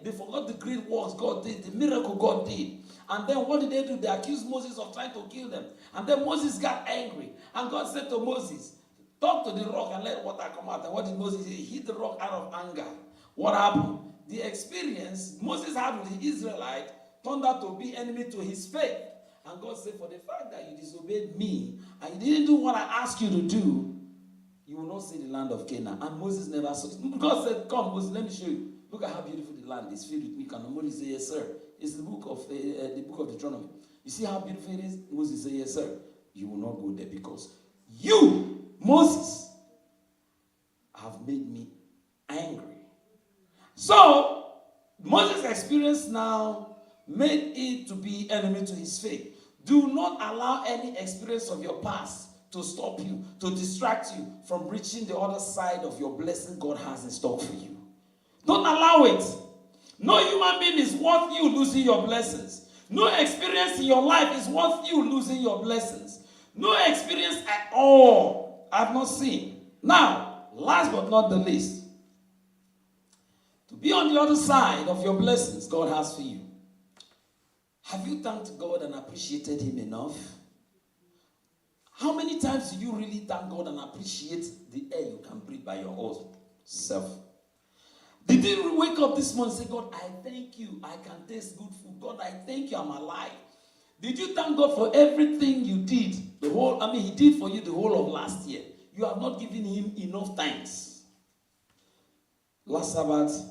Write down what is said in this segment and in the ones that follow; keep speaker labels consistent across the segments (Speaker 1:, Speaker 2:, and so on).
Speaker 1: They forgot the great works God did, the miracle God did. And then what did they do? They accused Moses of trying to kill them. And then Moses got angry. And God said to Moses, talk to the rock and let water come out. And what did Moses do? He hit the rock out of anger. What happened? The experience Moses had with the Israelite turned out to be enemy to his faith. And God said, for the fact that you disobeyed me and you didn't do what I asked you to do, you will not see the land of Canaan. And Moses never saw it. God said, come, Moses, let me show you. Look at how beautiful the land is filled with milk. And Moses said, yes, sir. It's the book of Deuteronomy. You see how beautiful it is? Moses said, yes, sir. You will not go there because you, Moses, have made me angry. So, Moses' experience now made it to be enemy to his faith. Do not allow any experience of your past to stop you, to distract you from reaching the other side of your blessing God has in store for you. Don't allow it. No human being is worth you losing your blessings. No experience in your life is worth you losing your blessings. No experience at all I've not seen. Now, last but not the least, to be on the other side of your blessings God has for you. Have you thanked God and appreciated Him enough? How many times do you really thank God and appreciate the air you can breathe by your own self? Did you wake up this morning and say, God, I thank you. I can taste good food. God, I thank you. I'm alive. Did you thank God for everything you did? He did for you the whole of last year. You have not given Him enough thanks. Last Sabbath,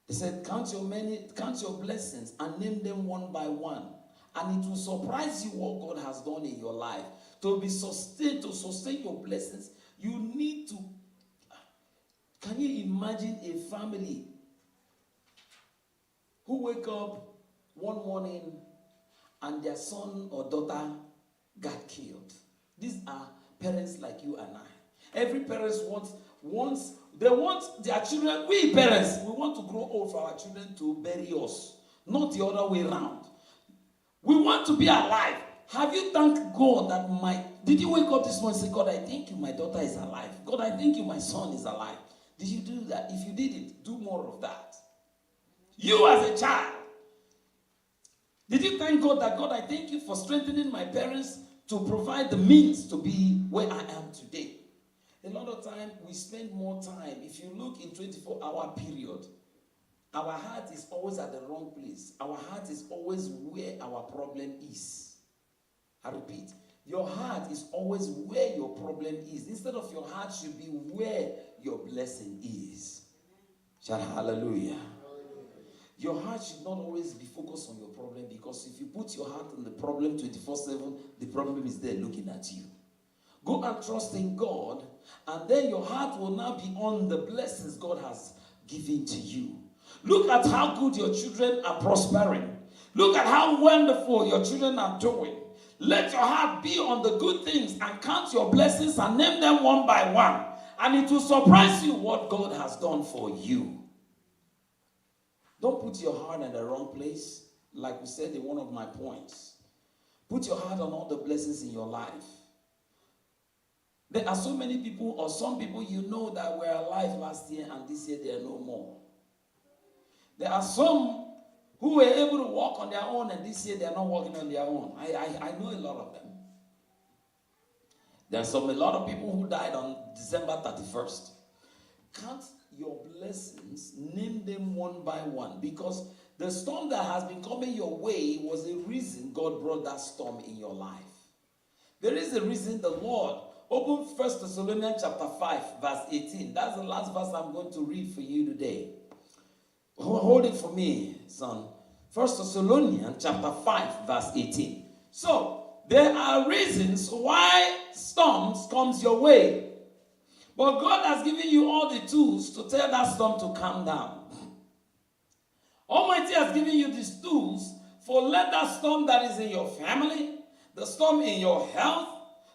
Speaker 1: He said, count your blessings and name them one by one. And it will surprise you what God has done in your life. To sustain your blessings, you need to. Can you imagine a family who wake up one morning and their son or daughter got killed? These are parents like you and I. Every parent wants their children. We parents, we want to grow old for our children to bury us, not the other way around. We want to be alive. Have you thanked God that did you wake up this morning and say, God, I thank you, my daughter is alive. God, I thank you, my son is alive. Did you do that? If you did it, do more of that. You as a child, did you thank God that, God, I thank you for strengthening my parents to provide the means to be where I am today? A lot of time, we spend more time. If you look in 24-hour period, our heart is always at the wrong place. Our heart is always where our problem is. I repeat, your heart is always where your problem is. Instead of your heart should be where your blessing is. Shout hallelujah. Your heart should not always be focused on your problem, because if you put your heart on the problem 24/7, the problem is there looking at you. Go and trust in God, and then your heart will now be on the blessings God has given to you. Look at how good your children are prospering. Look at how wonderful your children are doing. Let your heart be on the good things and count your blessings and name them one by one. And it will surprise you what God has done for you. Don't put your heart in the wrong place. Like we said in one of my points. Put your heart on all the blessings in your life. There are so many people, or some people you know, that were alive last year and this year they are no more. There are some who were able to walk on their own and this year they are not walking on their own. I know a lot of them. There are a lot of people who died on December 31st. Count your blessings, name them one by one, because the storm that has been coming your way was the reason God brought that storm in your life. There is a reason the Lord opened 1 Thessalonians chapter 5 verse 18. That's the last verse I'm going to read for you today. Hold it for me, son. 1 Thessalonians chapter 5 verse 18. So, there are reasons why storms comes your way. But God has given you all the tools to tell that storm to calm down. Almighty has given you these tools for let that storm that is in your family, the storm in your health,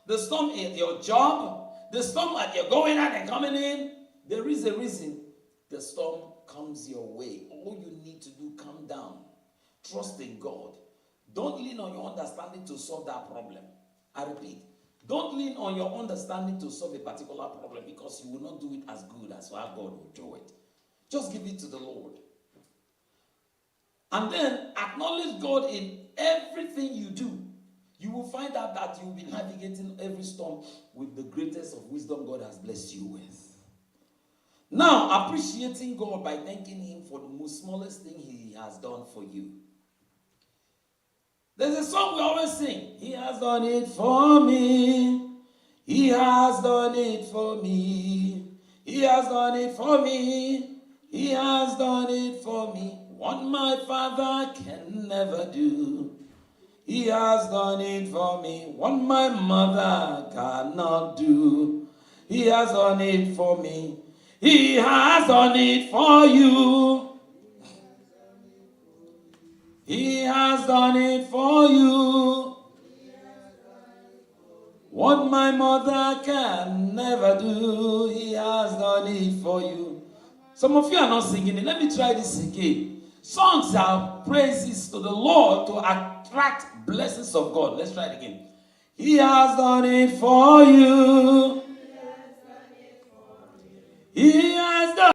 Speaker 1: the storm in your job, the storm that you're going out and coming in, there is a reason the storm comes your way. All you need to do, calm down. Trust in God. Don't lean on your understanding to solve that problem. I repeat, don't lean on your understanding to solve a particular problem, because you will not do it as good as how God will do it. Just give it to the Lord. and then acknowledge God in everything you do, you will find out that you will be navigating every storm with the greatest of wisdom God has blessed you with. Now, appreciating God by thanking Him for the most smallest thing He has done for you. There's a song we always sing. He has done it for me. He has done it for me. He has done it for me. He has done it for me. What my Father can never do. He has done it for me. What my mother cannot do. He has done it for me. He has done it for you. He has done it for you. What my mother can never do, He has done it for you. Some of you are not singing it. Let me try this again. Songs are praises to the Lord to attract blessings of God. Let's try it again. He has done it for you. He has done